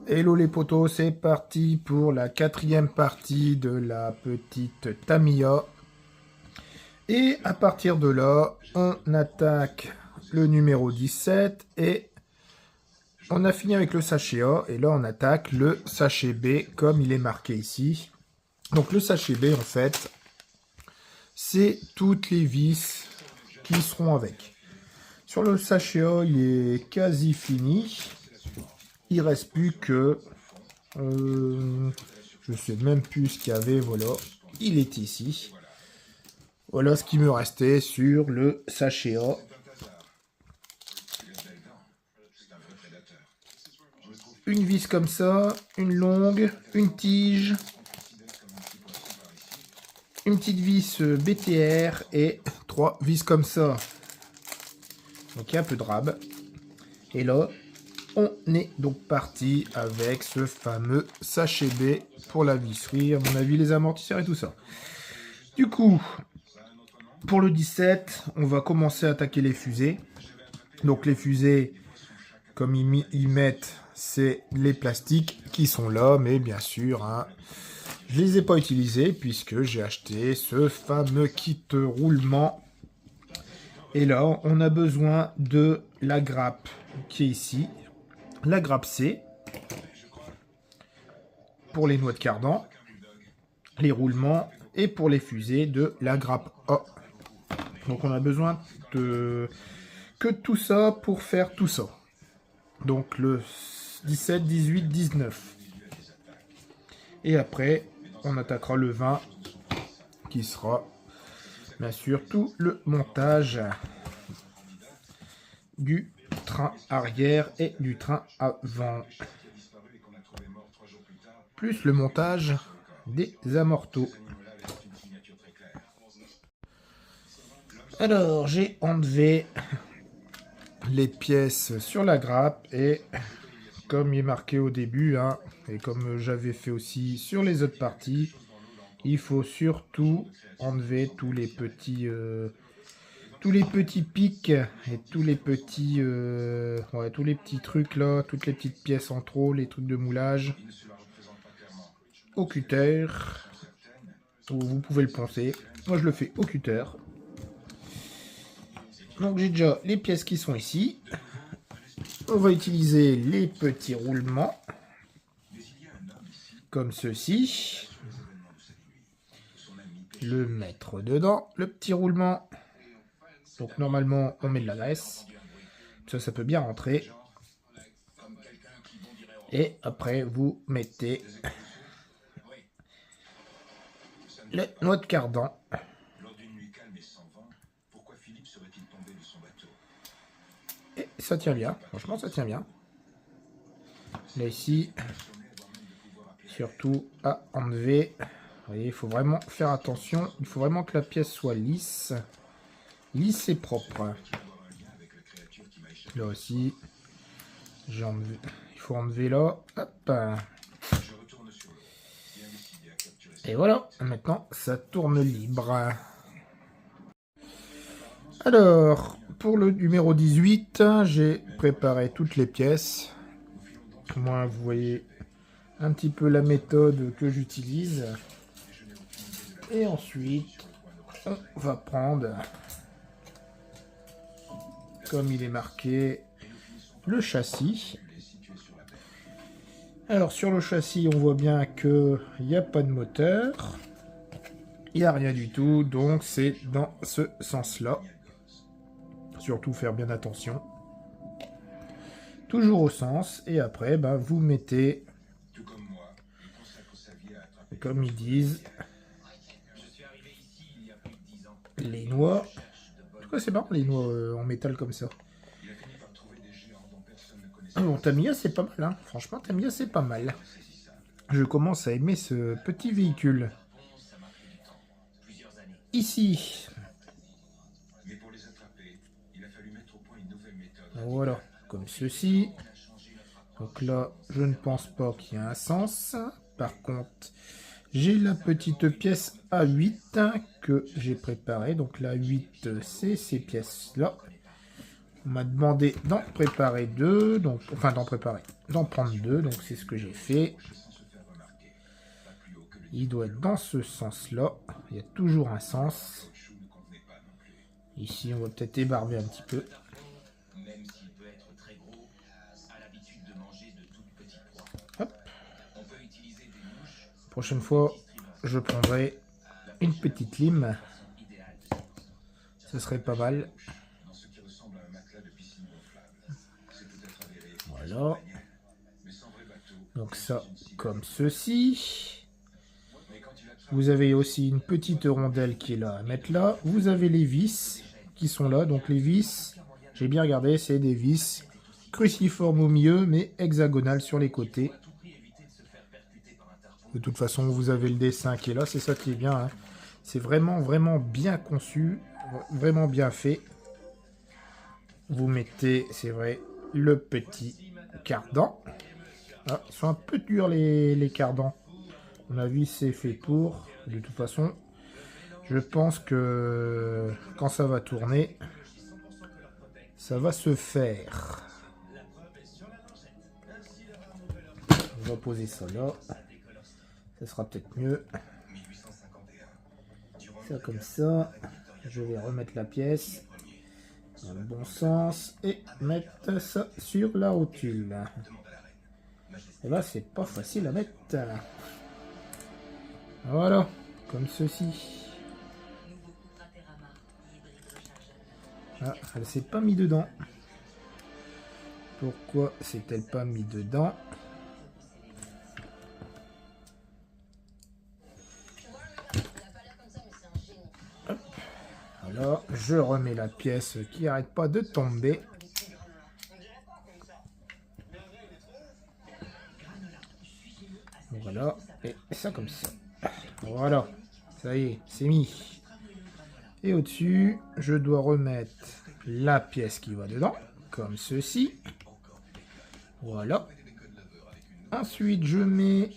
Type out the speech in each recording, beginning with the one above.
Hello les potos, c'est parti pour la 4e partie de la petite Tamiya. Et à partir de là, on attaque le numéro 17 et on a fini avec le sachet A. Et là, on attaque le sachet B comme il est marqué ici. Donc le sachet B, en fait, c'est toutes les vis qui seront avec. Sur le sachet A, il est quasi fini. Il reste plus que... je sais même plus ce qu'il y avait, voilà. Il est ici. Voilà ce qui me restait sur le sachet A. Une vis comme ça, une longue, une tige, une petite vis BTR et 3 vis comme ça. Donc il y a un peu de rab. Et là, on est donc parti avec ce fameux sachet B pour la visserie, à mon avis les amortisseurs et tout ça. Du coup, pour le 17, on va commencer à attaquer les fusées. Donc les fusées, comme ils mettent, c'est les plastiques qui sont là, mais bien sûr, hein, je les ai pas utilisés puisque j'ai acheté ce fameux kit roulement. Et là, on a besoin de la grappe qui est ici, la grappe C, pour les noix de cardan, les roulements, et pour les fusées de la grappe A. Donc on a besoin de que tout ça pour faire tout ça. Donc le 17, 18, 19. Et après, on attaquera le 20, qui sera bien sûr tout le montage du train arrière et du train avant. Plus le montage des amortos. Alors, j'ai enlevé les pièces sur la grappe et comme il est marqué au début, hein, et comme j'avais fait aussi sur les autres parties, il faut surtout enlever tous les petits pics et tous les petits trucs là, toutes les petites pièces en trop, les trucs de moulage au cutter. Vous pouvez le poncer. Moi je le fais au cutter. Donc j'ai déjà les pièces qui sont ici. On va utiliser les petits roulements comme ceci. Le mettre dedans, le petit roulement. Donc normalement on met de la graisse. Ça peut bien rentrer. Et après vous mettez les noix de cardan. Et ça tient bien, franchement ça tient bien. Là ici, surtout à enlever. Vous voyez, il faut vraiment faire attention. Il faut vraiment que la pièce soit lisse. Lisse et propre. Là aussi, j'ai enlevé. Il faut enlever là. Hop. Et voilà, maintenant ça tourne libre. Alors, pour le numéro 18, j'ai préparé toutes les pièces. Au moins, vous voyez un petit peu la méthode que j'utilise. Et ensuite, on va prendre, comme il est marqué, le châssis. Alors, sur le châssis, on voit bien qu'il n'y a pas de moteur. Il n'y a rien du tout, donc c'est dans ce sens-là. Surtout faire bien attention. Toujours au sens, et après, bah, vous mettez, comme ils disent, les noix. En tout cas, c'est marrant les noix en métal comme ça. Ah bon, Tamiya, c'est pas mal, hein. Franchement, Tamiya, c'est pas mal. Je commence à aimer ce petit véhicule. Ici. Voilà, comme ceci. Donc là, je ne pense pas qu'il y ait un sens. Par contre, j'ai la petite pièce A8 que j'ai préparée. Donc la 8, c'est ces pièces-là. On m'a demandé d'en préparer deux, donc enfin d'en prendre deux, donc c'est ce que j'ai fait. Il doit être dans ce sens-là. Il y a toujours un sens. Ici, on va peut-être ébarber un petit peu. Hop. Prochaine fois, je prendrai une petite lime. Ce serait pas mal. Voilà. Donc ça, comme ceci. Vous avez aussi une petite rondelle qui est là à mettre là. Vous avez les vis qui sont là. Donc les vis, j'ai bien regardé, c'est des vis cruciformes au milieu, mais hexagonales sur les côtés. De toute façon, vous avez le dessin qui est là. C'est ça qui est bien. Hein. C'est vraiment, vraiment bien conçu. Vraiment bien fait. Vous mettez, c'est vrai, le petit cardan. Ah, ils sont un peu durs les cardans. À mon avis, c'est fait pour. De toute façon, je pense que quand ça va tourner, ça va se faire. On va poser ça là. Ça sera peut-être mieux. Ça comme ça. Je vais remettre la pièce dans le bon sens et mettre ça sur la rotule. Et là, c'est pas facile à mettre. Voilà, comme ceci. Ah, elle s'est pas mis dedans. Pourquoi s'est-elle pas mis dedans? Hop. Alors, je remets la pièce qui n'arrête pas de tomber. Voilà, et ça comme ça. Voilà, ça y est, c'est mis. Et au-dessus, je dois remettre la pièce qui va dedans, comme ceci. Voilà. Ensuite, je mets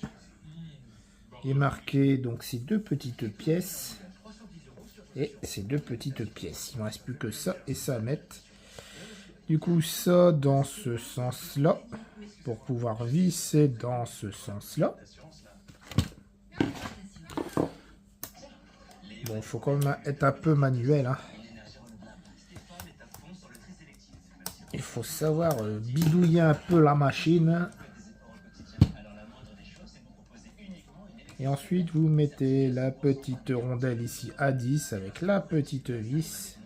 et marqué donc ces deux petites pièces et ces deux petites pièces. Il ne me reste plus que ça et ça à mettre. Du coup, ça dans ce sens-là pour pouvoir visser dans ce sens-là. Bon, il faut quand même être un peu manuel. Hein. Il faut savoir bidouiller un peu la machine. Et ensuite, vous mettez la petite rondelle ici à 10 avec la petite vis.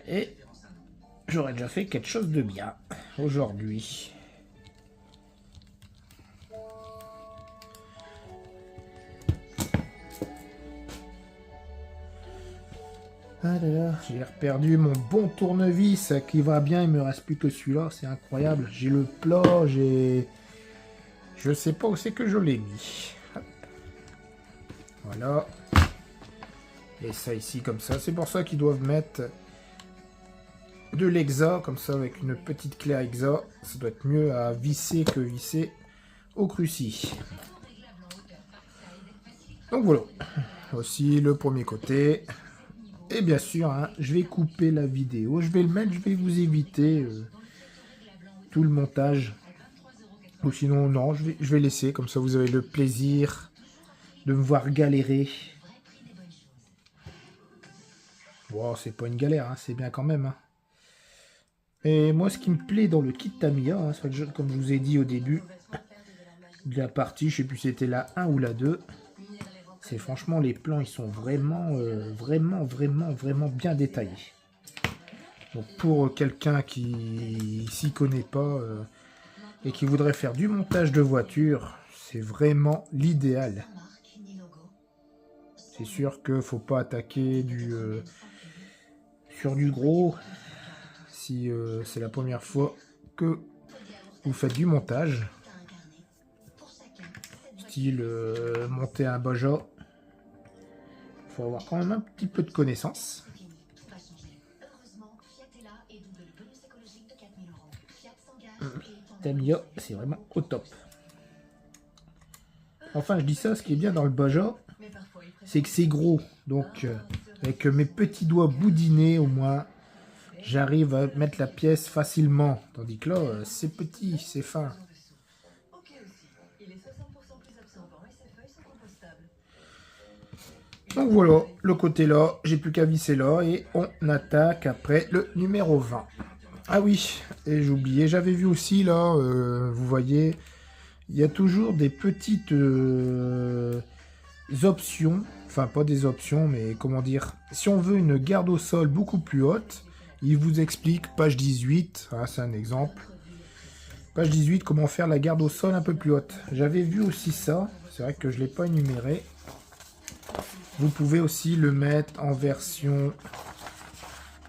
Et j'aurais déjà fait quelque chose de bien aujourd'hui. Ah là là, j'ai perdu mon bon tournevis qui va bien, il me reste plus que celui-là, c'est incroyable. J'ai le plat, j'ai... Je sais pas où c'est que je l'ai mis. Hop. Voilà. Et ça ici comme ça, c'est pour ça qu'ils doivent mettre de l'hexa, comme ça avec une petite clé à hexa. Ça doit être mieux à visser que visser au cruci. Donc voilà. Aussi le premier côté. Et bien sûr, hein, je vais couper la vidéo. Je vais le mettre, je vais vous éviter tout le montage. Ou sinon, non, je vais laisser. Comme ça, vous avez le plaisir de me voir galérer. Wow, c'est pas une galère, hein, c'est bien quand même. Hein. Et moi, ce qui me plaît dans le kit Tamiya, hein, comme je vous ai dit au début de la partie, je sais plus si c'était la 1 ou la 2, c'est franchement, les plans, ils sont vraiment, vraiment bien détaillés. Donc pour quelqu'un qui s'y connaît pas et qui voudrait faire du montage de voiture, c'est vraiment l'idéal. C'est sûr qu'il ne faut pas attaquer sur du gros si c'est la première fois que vous faites du montage. Style monter un Baja. Il faut avoir quand même un petit peu de connaissances. Tamiya, c'est vraiment au top. Enfin, je dis ça, ce qui est bien dans le Baja, c'est que c'est gros. Donc, avec mes petits doigts boudinés, au moins, j'arrive à mettre la pièce facilement. Tandis que là, c'est petit, c'est fin. Donc voilà, le côté là, j'ai plus qu'à visser là et on attaque après le numéro 20. Ah oui, et j'ai oublié, j'avais vu aussi là, vous voyez, il y a toujours des petites options, enfin pas des options, mais comment dire, si on veut une garde au sol beaucoup plus haute, il vous explique, page 18, hein, c'est un exemple, page 18, comment faire la garde au sol un peu plus haute. J'avais vu aussi ça, c'est vrai que je ne l'ai pas énuméré. Vous pouvez aussi le mettre en version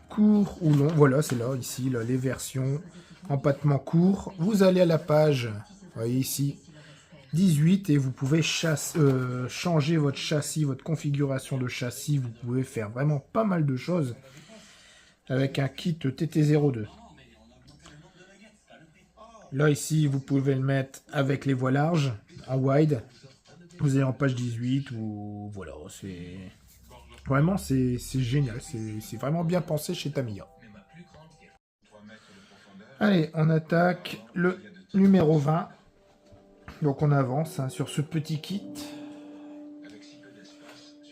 court ou long. Voilà, c'est là, ici, là, les versions empattement court. Vous allez à la page, vous voyez ici, 18 et vous pouvez changer votre châssis, votre configuration de châssis. Vous pouvez faire vraiment pas mal de choses avec un kit TT02. Là, ici, vous pouvez le mettre avec les voies larges, en wide. Vous allez en page 18 ou voilà, c'est vraiment c'est génial, c'est vraiment bien pensé chez Tamiya. Allez, on attaque le numéro 20. Donc on avance hein, sur ce petit kit.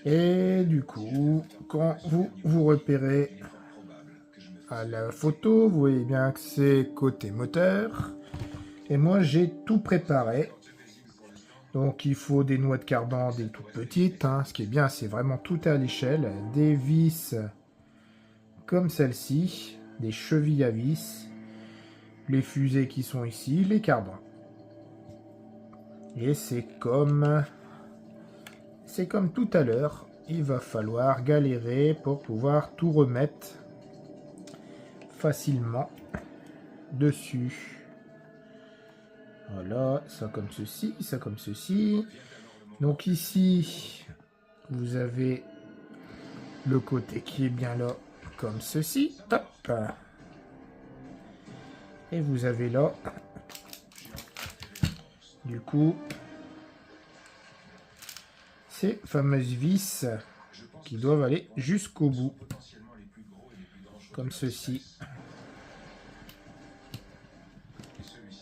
Et du coup, quand vous repérez à la photo, vous voyez bien que c'est côté moteur. Et moi j'ai tout préparé. Donc il faut des noix de cardan, des toutes petites. Hein. Ce qui est bien, c'est vraiment tout à l'échelle. Des vis comme celle-ci. Des chevilles à vis. Les fusées qui sont ici. Les cardans. Et c'est comme tout à l'heure. Il va falloir galérer pour pouvoir tout remettre facilement dessus. Voilà, ça comme ceci, ça comme ceci. Donc ici, vous avez le côté qui est bien là, comme ceci. Hop. Et vous avez là, du coup, ces fameuses vis qui doivent aller jusqu'au bout. Comme ceci.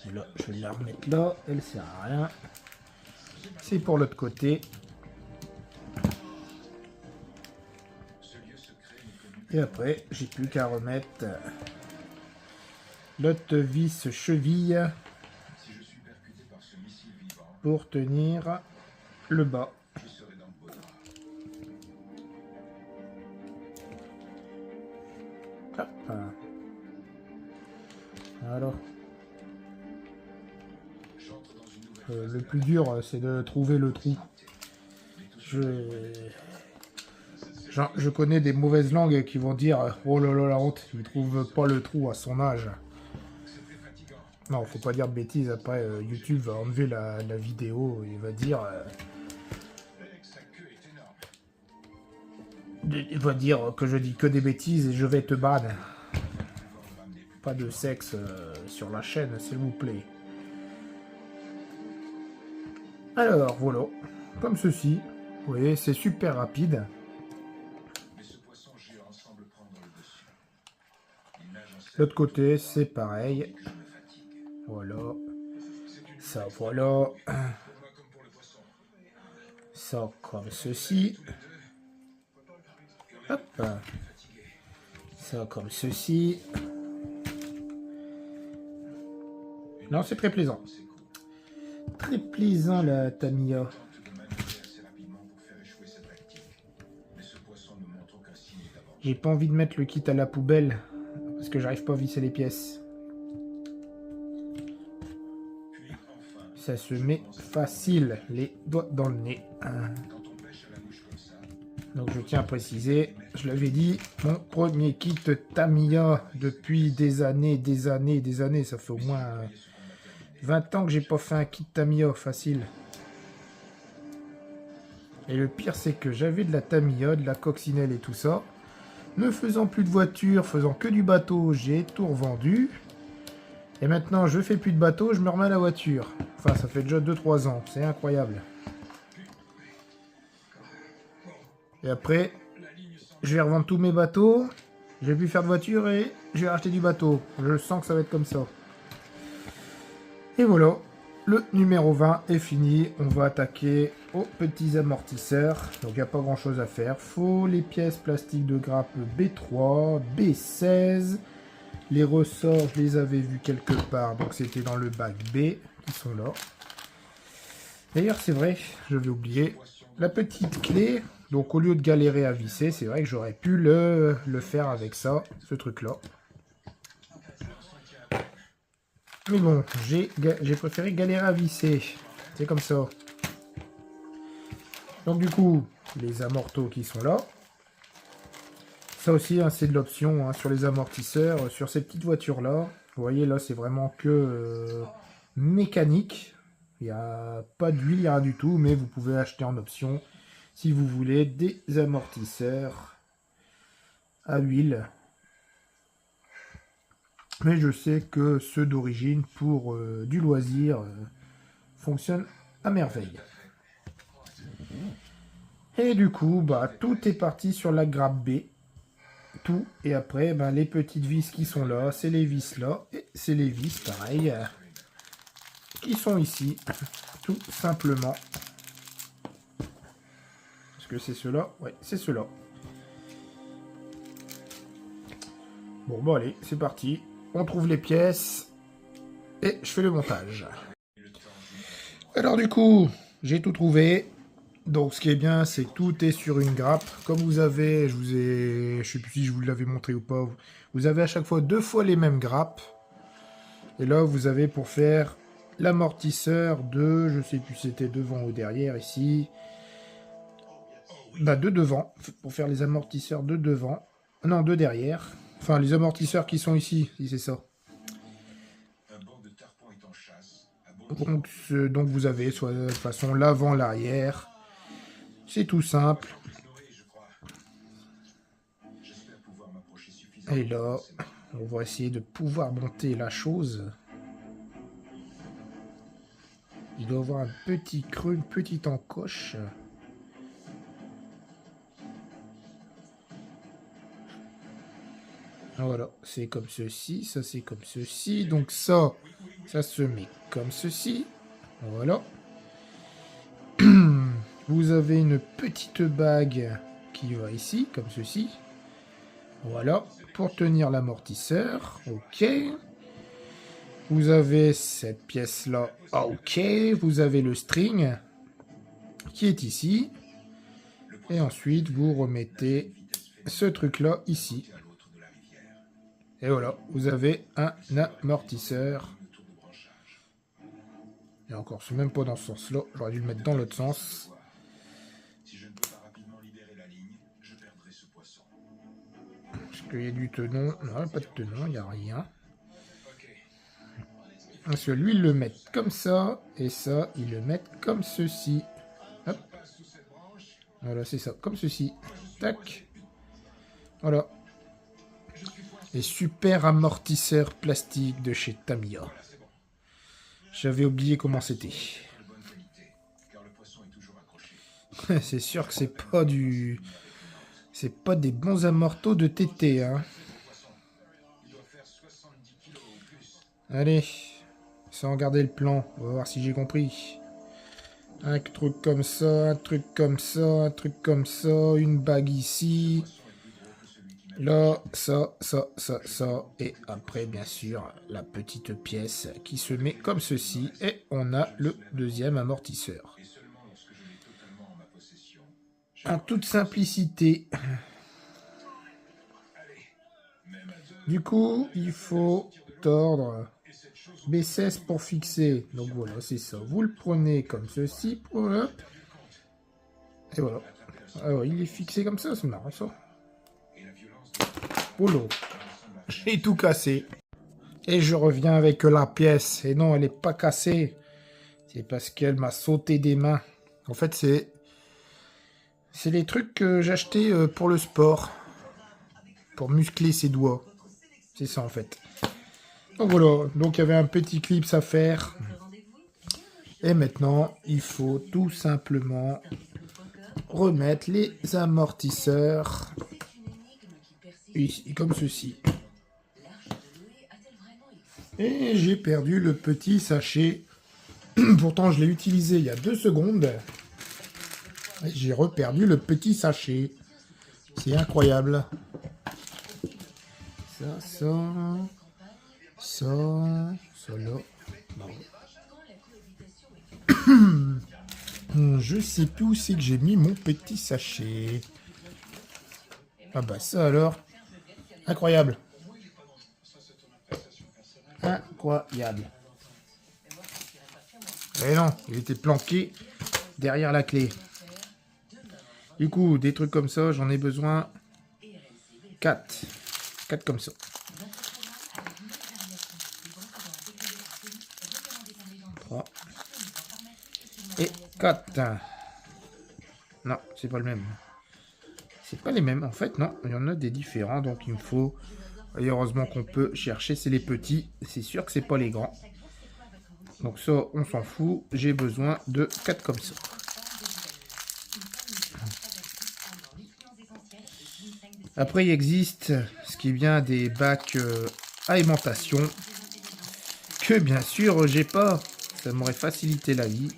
Et là, je vais la remettre là, elle sert à rien. C'est pour l'autre côté. Et après, j'ai plus qu'à remettre l'autre vis cheville pour tenir le bas. Hop. Alors. Le plus dur, c'est de trouver le trou. Je connais des mauvaises langues qui vont dire « Oh là là, la honte, il ne trouve pas le trou à son âge. » Non, faut pas dire de bêtises, après YouTube va enlever la vidéo et va dire... il va dire que je dis que des bêtises et je vais te ban. Pas de sexe sur la chaîne, s'il vous plaît. Alors, voilà, comme ceci, vous voyez, c'est super rapide. L'autre côté, c'est pareil. Voilà. Ça, voilà. Ça, comme ceci. Hop. Ça, comme ceci. Non, c'est très plaisant. Très plaisant la Tamiya. J'ai pas envie de mettre le kit à la poubelle parce que j'arrive pas à visser les pièces. Ça se met facile, les doigts dans le nez. Donc je tiens à préciser, je l'avais dit, mon premier kit Tamiya depuis des années. Ça fait au moins 20 ans que j'ai pas fait un kit Tamiya facile. Et le pire, c'est que j'avais de la Tamiya, de la coccinelle et tout ça. Ne faisant plus de voiture, faisant que du bateau, j'ai tout revendu. Et maintenant, je fais plus de bateau, je me remets à la voiture. Enfin, ça fait déjà 2-3 ans, c'est incroyable. Et après, je vais revendre tous mes bateaux. Je vais plus faire de voiture et je vais racheter du bateau. Je sens que ça va être comme ça. Et voilà. Le numéro 20 est fini. On va attaquer aux petits amortisseurs. Donc il n'y a pas grand chose à faire. Faut les pièces plastiques de grappe B3, B16. Les ressorts, je les avais vus quelque part. Donc c'était dans le bac B qui sont là. D'ailleurs c'est vrai, je vais oublier. La petite clé. Donc au lieu de galérer à visser, c'est vrai que j'aurais pu le faire avec ça, ce truc là. Mais bon, j'ai préféré galérer à visser. C'est comme ça. Donc du coup, les amortos qui sont là. Ça aussi, hein, c'est de l'option hein, sur les amortisseurs. Sur ces petites voitures-là. Vous voyez, là, c'est vraiment que mécanique. Il n'y a pas d'huile, il n'y a rien du tout. Mais vous pouvez acheter en option, si vous voulez, des amortisseurs à huile. Mais je sais que ceux d'origine pour du loisir fonctionnent à merveille. Et du coup, bah, tout est parti sur la grappe B. Tout. Et après, bah, les petites vis qui sont là, c'est les vis là. Et c'est les vis, pareil, qui sont ici. Tout simplement. Est-ce que c'est ceux-là? Ouais, c'est ceux-là. Bon, bon, allez, c'est parti. On trouve les pièces et je fais le montage. Alors du coup, j'ai tout trouvé. Donc ce qui est bien, c'est que tout est sur une grappe. Comme vous avez, je sais plus si je vous l'avais montré ou pas, vous avez à chaque fois 2 fois les mêmes grappes. Et là, vous avez pour faire l'amortisseur de, je sais plus si c'était devant ou derrière ici. Bah de devant, pour faire les amortisseurs de devant. Non, de derrière. Enfin, les amortisseurs qui sont ici, si c'est ça. Donc vous avez soit de façon l'avant, l'arrière. C'est tout simple. Et là, on va essayer de pouvoir monter la chose. Il doit avoir un petit creux, une petite encoche. Voilà, c'est comme ceci, ça c'est comme ceci. Donc ça se met comme ceci. Voilà. Vous avez une petite bague qui va ici, comme ceci. Voilà, pour tenir l'amortisseur. Ok. Vous avez cette pièce-là. Ok. Vous avez le string qui est ici. Et ensuite, vous remettez ce truc-là ici. Et voilà, vous avez un amortisseur. Et encore, c'est même pas dans ce sens-là. J'aurais dû le mettre dans l'autre sens. Est-ce qu'il y a du tenon? Non, pas de tenon, il n'y a rien. Parce que lui, ils le mettent comme ça. Et ça, ils le mettent comme ceci. Hop. Voilà, c'est ça, comme ceci. Tac. Voilà. Les super amortisseurs plastiques de chez Tamiya. J'avais oublié comment c'était. C'est sûr que c'est pas du... C'est pas des bons amortos de TT, hein. Allez. Sans regarder le plan. On va voir si j'ai compris. Un truc comme ça, un truc comme ça, un truc comme ça. Une bague ici. Là, ça. Et après, bien sûr, la petite pièce qui se met comme ceci. Et on a le deuxième amortisseur. En toute simplicité. Du coup, il faut tordre B16 pour fixer. Donc voilà, c'est ça. Vous le prenez comme ceci. Hop. Et voilà. Alors, il est fixé comme ça, c'est marrant ça. Oh là. J'ai tout cassé. Et je reviens avec la pièce. Et non, elle n'est pas cassée. C'est parce qu'elle m'a sauté des mains. En fait, c'est les trucs que j'achetais pour le sport. Pour muscler ses doigts. C'est ça en fait. Donc voilà. Donc il y avait un petit clip à faire. Et maintenant, il faut tout simplement remettre les amortisseurs ici, comme ceci. Et j'ai perdu le petit sachet. Pourtant, je l'ai utilisé il y a 2 secondes. Et j'ai reperdu le petit sachet. C'est incroyable. Ça là. Je sais plus où c'est que j'ai mis mon petit sachet. Ah bah ça alors. Incroyable. Incroyable. Eh non, il était planqué derrière la clé. Du coup, des trucs comme ça, j'en ai besoin 4. 4 comme ça. 3. Et 4. Non, c'est pas le même. C'est pas les mêmes. En fait, non, il y en a des différents. Donc, il me faut... Et heureusement qu'on peut chercher, c'est les petits. C'est sûr que c'est pas les grands. Donc ça, on s'en fout. J'ai besoin de 4 comme ça. Après, il existe ce qui vient des bacs alimentation. Que bien sûr, j'ai pas. Ça m'aurait facilité la vie.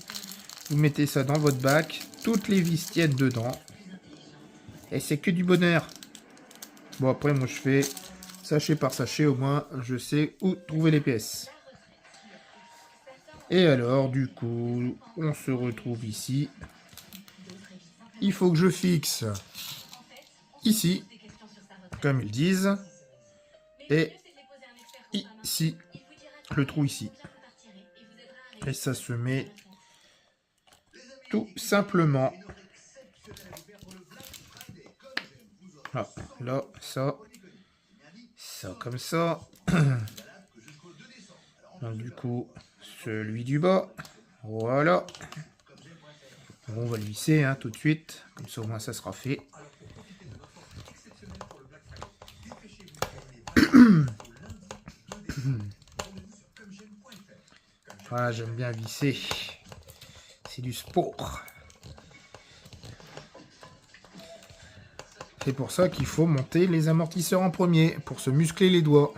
Vous mettez ça dans votre bac. Toutes les vis tiennent dedans. Et c'est que du bonheur. Bon, après, moi, je fais sachet par sachet. Au moins, je sais où trouver les pièces. Et alors, du coup, on se retrouve ici. Il faut que je fixe ici, comme ils disent. Et ici, le trou ici. Et ça se met tout simplement. Ah, là, ça comme ça. Donc du coup, celui du bas, voilà. Bon, on va le visser hein, tout de suite, comme ça au moins ça sera fait. Voilà, j'aime bien visser. C'est du sport. C'est pour ça qu'il faut monter les amortisseurs en premier, pour se muscler les doigts.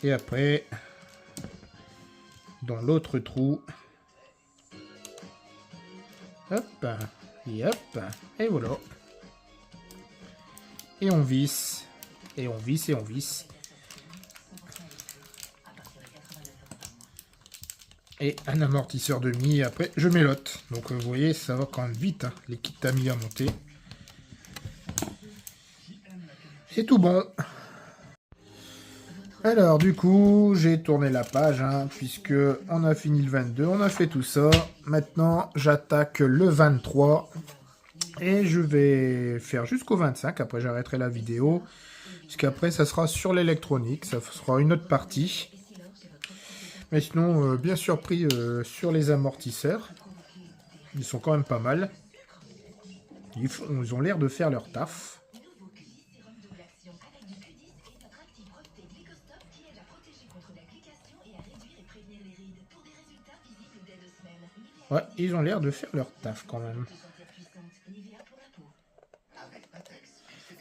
Et après, dans l'autre trou, hop, et hop, et voilà. Et on visse, et on visse, et on visse. Et un amortisseur de mie, après je mélote. Donc vous voyez, ça va quand même vite, hein, les kits tamis à monter. C'est tout bon. Alors du coup, j'ai tourné la page, hein, puisque on a fini le 22, on a fait tout ça. Maintenant, j'attaque le 23. Et je vais faire jusqu'au 25, après j'arrêterai la vidéo. Puisqu'après, ça sera sur l'électronique, ça sera une autre partie. Mais sinon, bien surpris sur les amortisseurs. Ils sont quand même pas mal. Ils ont l'air de faire leur taf. Ouais, ils ont l'air de faire leur taf quand même.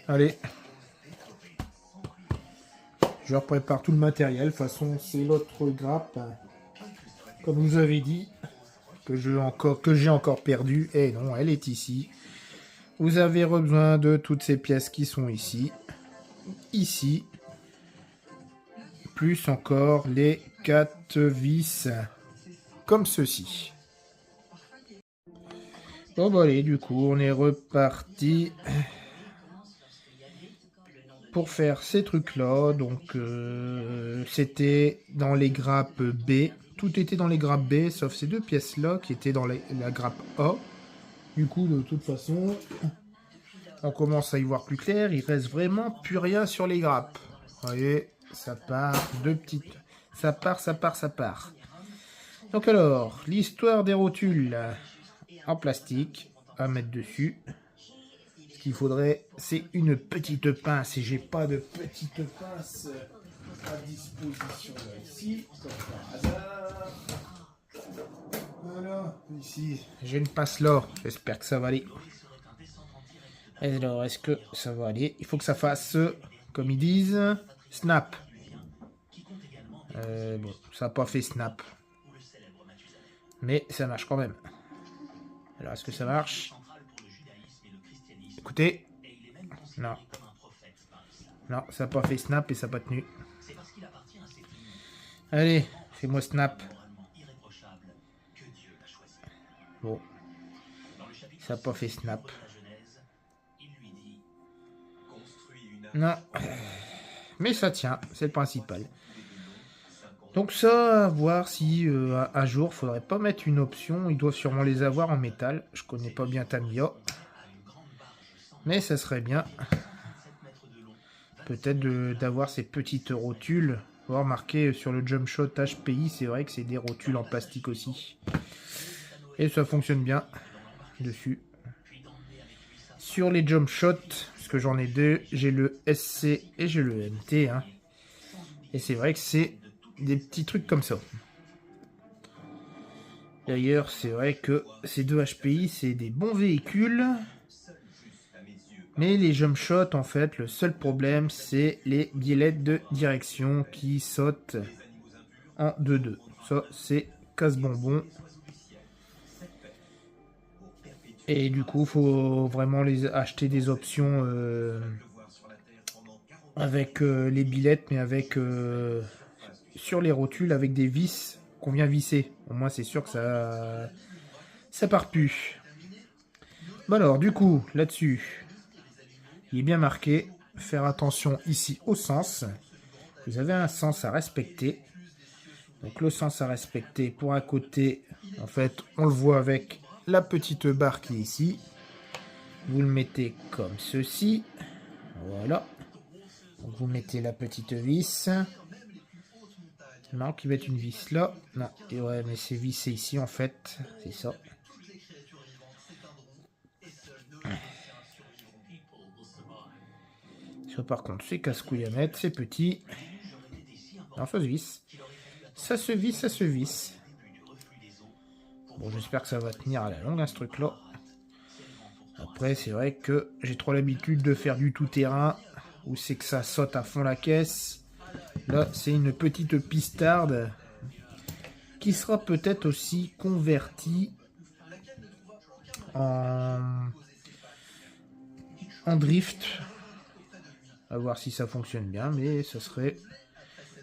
Allez. Je prépare tout le matériel. De toute façon, c'est l'autre grappe. Comme vous avez dit. Que j'ai encore perdu. Et non, elle est ici. Vous avez besoin de toutes ces pièces qui sont ici. Ici. Plus encore les 4 vis. Comme ceci. Bon, bah allez, du coup, on est reparti pour faire ces trucs-là. Donc, c'était dans les grappes B. Tout était dans les grappes B, sauf ces 2 pièces-là qui étaient dans la grappe A. Du coup, de toute façon, on commence à y voir plus clair. Il reste vraiment plus rien sur les grappes. Vous voyez, ça part de petites... Ça part. Donc alors, l'histoire des rotules en plastique à mettre dessus. Ce qu'il faudrait, c'est une petite pince. Et j'ai pas de petite pince à disposition là, ici, comme par hasard. Voilà, ici, j'ai une passe là. J'espère que ça va aller. Alors, est-ce que ça va aller? Il faut que ça fasse, comme ils disent, snap. Bon, ça n'a pas fait snap. Mais ça marche quand même. Alors, est-ce que ça marche? Écoutez. Non. Non, ça n'a pas fait snap et ça n'a pas tenu. Allez, fais-moi snap. Bon. Ça n'a pas fait snap. Non. Mais ça tient, c'est le principal. Donc ça, à voir si un jour, faudrait pas mettre une option. Ils doivent sûrement les avoir en métal. Je connais pas bien Tamiya. Mais ça serait bien. Peut-être d'avoir ces petites rotules. Voir marqué sur le Jump Shot HPI, c'est vrai que c'est des rotules en plastique aussi. Et ça fonctionne bien dessus. Sur les Jump Shot, parce que j'en ai deux, j'ai le SC et j'ai le MT. Hein. Et c'est vrai que c'est des petits trucs comme ça. D'ailleurs, c'est vrai que ces deux HPI, c'est des bons véhicules. Mais les jump shots, en fait, le seul problème, c'est les biellettes de direction qui sautent en 2-2. Ça, c'est casse-bonbon. Et du coup, faut vraiment les acheter des options avec les billettes, mais avec sur les rotules avec des vis qu'on vient visser. Au moins, c'est sûr que ça part plus. Bon alors, du coup, là-dessus, il est bien marqué. Faire attention ici au sens. Vous avez un sens à respecter. Donc le sens à respecter pour un côté, en fait, on le voit avec la petite barre qui est ici. Vous le mettez comme ceci. Voilà. Donc vous mettez la petite vis. Non, qui va être une vis là. Non, et ouais, mais c'est vissé ici en fait. C'est ça. Ça par contre, c'est casse-couille à mettre, c'est petit. Non, ça se visse. Ça se visse, ça se visse. Bon, j'espère que ça va tenir à la longue, hein, ce truc-là. Après, c'est vrai que j'ai trop l'habitude de faire du tout-terrain, où c'est que ça saute à fond la caisse. Là, c'est une petite pistarde qui sera peut-être aussi convertie en drift. À voir si ça fonctionne bien, mais ça serait...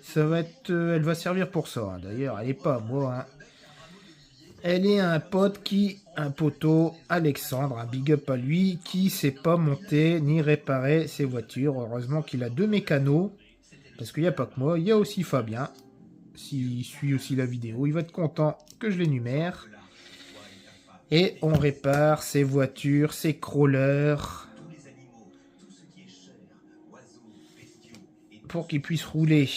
Ça va être... elle va servir pour ça. Hein. D'ailleurs, elle n'est pas à moi. Hein. Elle est un pote un poteau, Alexandre, un big up à lui, qui sait pas monter ni réparer ses voitures. Heureusement qu'il a deux mécanos, parce qu'il n'y a pas que moi, il y a aussi Fabien. S'il suit aussi la vidéo, il va être content que je l'énumère. Et on répare ses voitures, ses crawlers, pour qu'ils puissent rouler.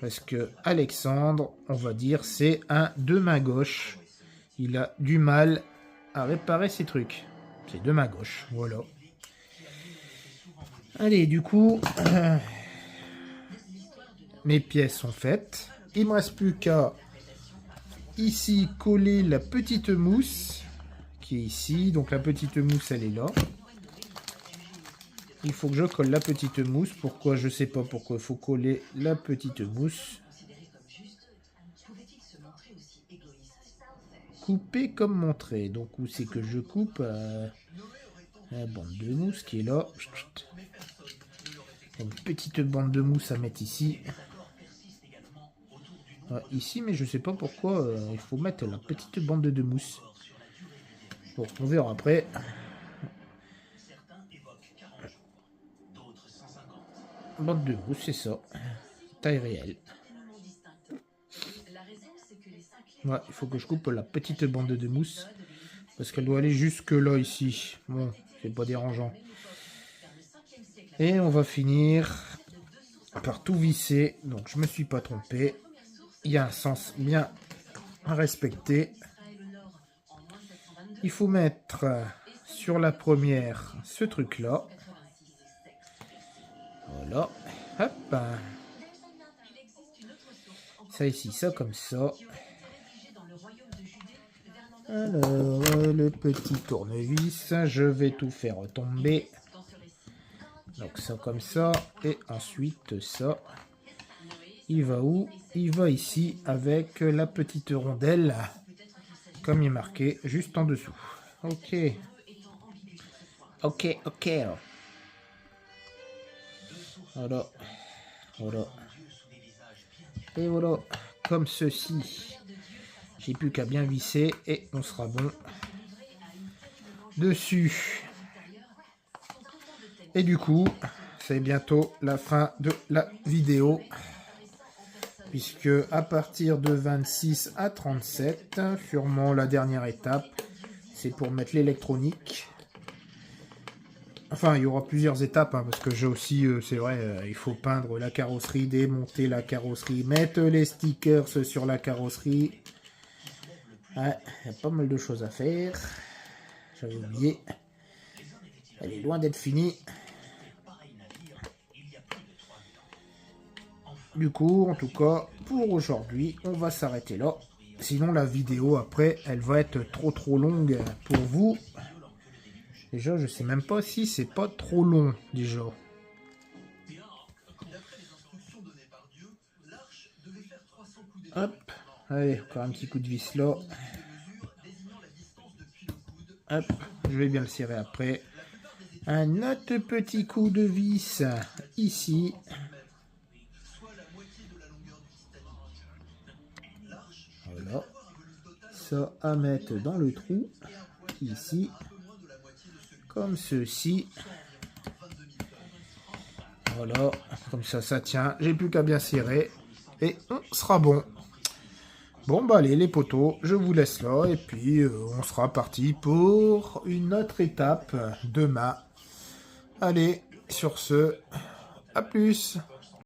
Parce que Alexandre, on va dire, c'est un deux mains gauche. Il a du mal à réparer ses trucs. C'est deux mains gauche, voilà. Allez, du coup, mes pièces sont faites. Il me reste plus qu'à ici coller la petite mousse qui est ici. Donc la petite mousse, elle est là. Il faut que je colle la petite mousse. Pourquoi? Je sais pas pourquoi il faut coller la petite mousse. Couper comme montré. Donc où c'est que je coupe la bande de mousse qui est là. Une petite bande de mousse à mettre ici. Ici, mais je sais pas pourquoi il faut mettre la petite bande de mousse. Bon, on verra après. Bande de mousse, c'est ça. Taille réelle. Ouais, il faut que je coupe la petite bande de mousse. Parce qu'elle doit aller jusque là, ici. Bon, c'est pas dérangeant. Et on va finir par tout visser. Donc, je me suis pas trompé. Il y a un sens bien à respecter. Il faut mettre sur la première ce truc-là. Voilà. Hop. Ça ici, ça comme ça. Alors, le petit tournevis, je vais tout faire tomber. Donc ça comme ça, et ensuite ça. Il va où? Il va ici avec la petite rondelle, comme il est marqué juste en dessous. Ok. Ok, ok. Voilà. Voilà. Et voilà, comme ceci. J'ai plus qu'à bien visser et on sera bon dessus. Et du coup, c'est bientôt la fin de la vidéo. Puisque à partir de 26 à 37, sûrement la dernière étape, c'est pour mettre l'électronique. Enfin, il y aura plusieurs étapes, hein, parce que j'ai aussi, c'est vrai, il faut peindre la carrosserie, démonter la carrosserie, mettre les stickers sur la carrosserie. Ouais, il y a pas mal de choses à faire. J'avais oublié. Elle est loin d'être finie. Du coup, en tout cas, pour aujourd'hui, on va s'arrêter là. Sinon, la vidéo, après, elle va être trop longue pour vous. Déjà, je sais même pas si c'est pas trop long, déjà. Hop. Allez, encore un petit coup de vis là. Hop. Je vais bien le serrer après. Un autre petit coup de vis ici. Voilà. Ça à mettre dans le trou. Ici. Comme ceci. Voilà. Comme ça tient. J'ai plus qu'à bien serrer. Et on sera bon. Bon, bah allez, les potos, je vous laisse là. Et puis, on sera parti pour une autre étape demain. Allez, sur ce, à plus.